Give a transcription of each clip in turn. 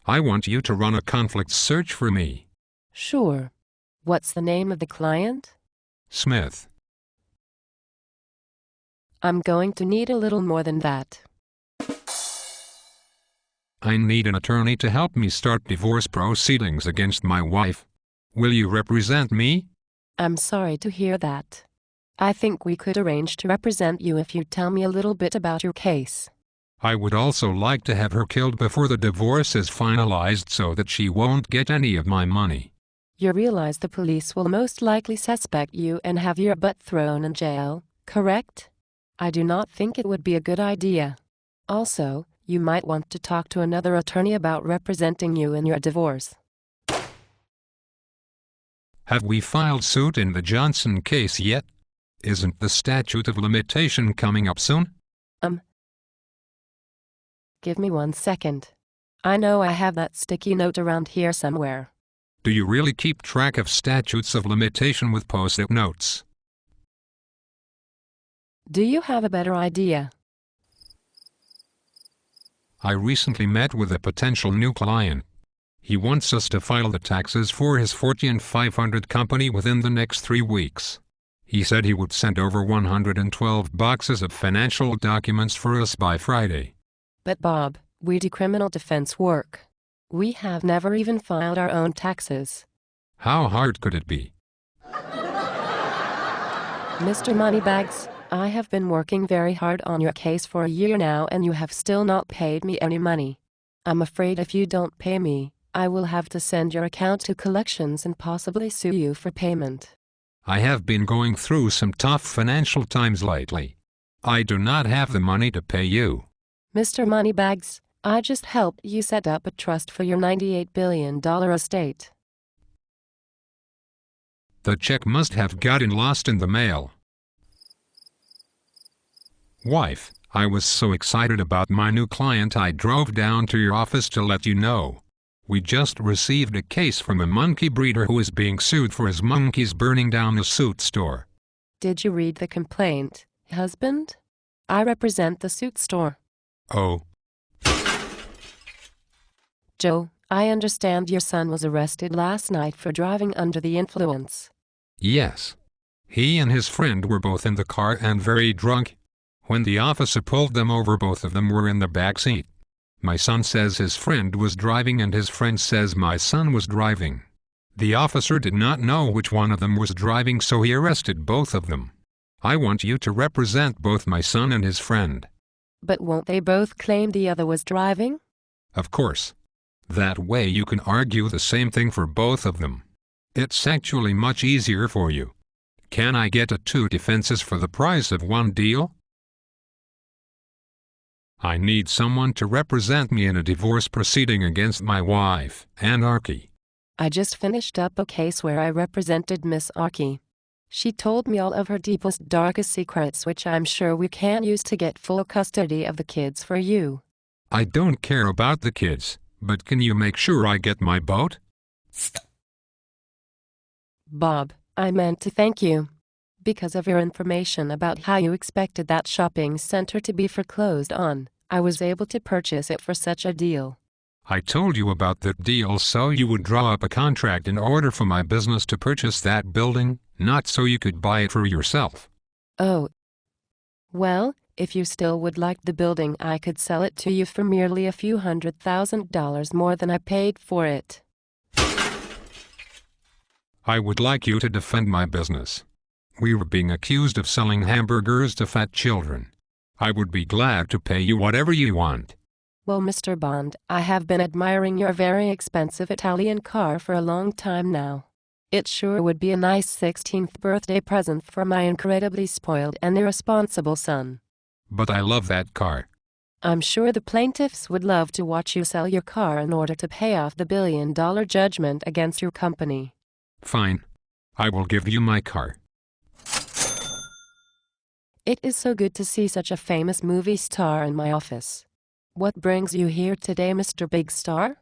I want you to run a conflict search for me. Sure. What's the name of the client? Smith. I'm going to need a little more than that. I need an attorney to help me start divorce proceedings against my wife. Will you represent me? I'm sorry to hear that. I think we could arrange to represent you if you tell me a little bit about your case. I would also like to have her killed before the divorce is finalized so that she won't get any of my money. You realize the police will most likely suspect you and have your butt thrown in jail, correct? I do not think it would be a good idea. Also, you might want to talk to another attorney about representing you in your divorce. Have we filed suit in the Johnson case yet? Isn't the statute of limitation coming up soon? Give me 1 second. I know I have that sticky note around here somewhere. Do you really keep track of statutes of limitation with post-it notes? Do you have a better idea? I recently met with a potential new client. He wants us to file the taxes for his Fortune 500 company within the next 3 weeks. He said he would send over 112 boxes of financial documents for us by Friday. But Bob, we do criminal defense work. We have never even filed our own taxes. How hard could it be? Mr. Moneybags, I have been working very hard on your case for a year now and you have still not paid me any money. I'm afraid if you don't pay me, I will have to send your account to collections and possibly sue you for payment. I have been going through some tough financial times lately. I do not have the money to pay you. Mr. Moneybags, I just helped you set up a trust for your $98 billion estate. The check must have gotten lost in the mail. Wife, I was so excited about my new client I drove down to your office to let you know. We just received a case from a monkey breeder who is being sued for his monkeys burning down the suit store. Did you read the complaint, husband? I represent the suit store. Oh. Joe, I understand your son was arrested last night for driving under the influence. Yes. He and his friend were both in the car and very drunk. When the officer pulled them over, both of them were in the back seat. My son says his friend was driving and his friend says my son was driving. The officer did not know which one of them was driving, so he arrested both of them. I want you to represent both my son and his friend. But won't they both claim the other was driving? Of course. That way you can argue the same thing for both of them. It's actually much easier for you. Can I get 2 defenses for the price of 1 deal? I need someone to represent me in a divorce proceeding against my wife, Ann Archie. I just finished up a case where I represented Miss Archie. She told me all of her deepest, darkest secrets, which I'm sure we can use to get full custody of the kids for you. I don't care about the kids, but can you make sure I get my boat? Bob, I meant to thank you. Because of your information about how you expected that shopping center to be foreclosed on, I was able to purchase it for such a deal. I told you about that deal so you would draw up a contract in order for my business to purchase that building, not so you could buy it for yourself. Oh. Well, if you still would like the building, I could sell it to you for merely a few $100,000 more than I paid for it. I would like you to defend my business. We were being accused of selling hamburgers to fat children. I would be glad to pay you whatever you want. Well, Mr. Bond, I have been admiring your very expensive Italian car for a long time now. It sure would be a nice 16th birthday present for my incredibly spoiled and irresponsible son. But I love that car. I'm sure the plaintiffs would love to watch you sell your car in order to pay off the billion-dollar judgment against your company. Fine. I will give you my car. It is so good to see such a famous movie star in my office. What brings you here today, Mr. Big Star?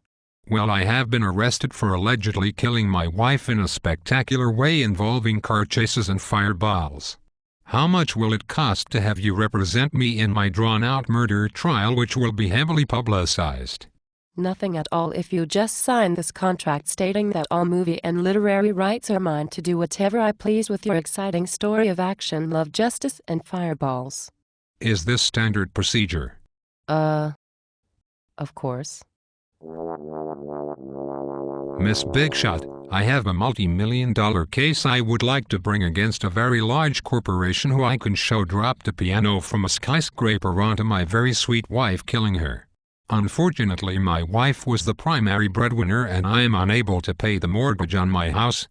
Well, I have been arrested for allegedly killing my wife in a spectacular way involving car chases and fireballs. How much will it cost to have you represent me in my drawn-out murder trial, which will be heavily publicized? Nothing at all if you just sign this contract stating that all movie and literary rights are mine to do whatever I please with your exciting story of action, love, justice, and fireballs. Is this standard procedure? Of course. Miss Big Shot, I have a multi-million-dollar case I would like to bring against a very large corporation who I can show dropped a piano from a skyscraper onto my very sweet wife, killing her. Unfortunately, my wife was the primary breadwinner and I am unable to pay the mortgage on my house.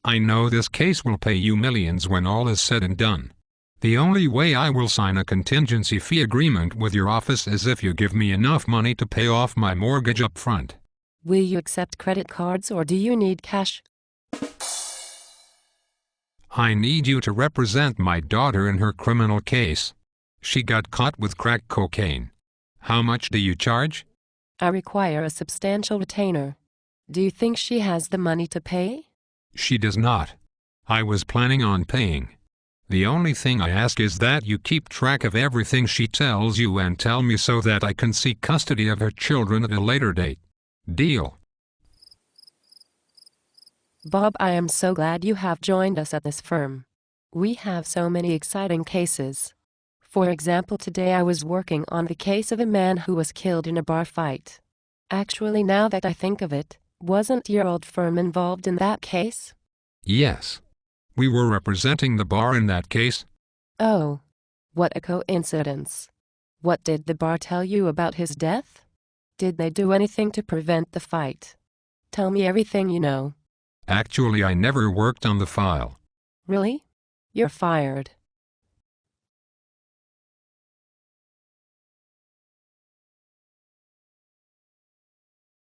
I know this case will pay you millions when all is said and done. The only way I will sign a contingency fee agreement with your office is if you give me enough money to pay off my mortgage up front. Will you accept credit cards or do you need cash? I need you to represent my daughter in her criminal case. She got caught with crack cocaine. How much do you charge? I require a substantial retainer. Do you think she has the money to pay? She does not. I was planning on paying. The only thing I ask is that you keep track of everything she tells you and tell me so that I can seek custody of her children at a later date. Deal? Bob, I am so glad you have joined us at this firm. We have so many exciting cases. For example, today I was working on the case of a man who was killed in a bar fight. Actually, now that I think of it, wasn't your old firm involved in that case? Yes. We were representing the bar in that case. Oh, what a coincidence. What did the bar tell you about his death? Did they do anything to prevent the fight? Tell me everything you know. Actually, I never worked on the file. Really? You're fired.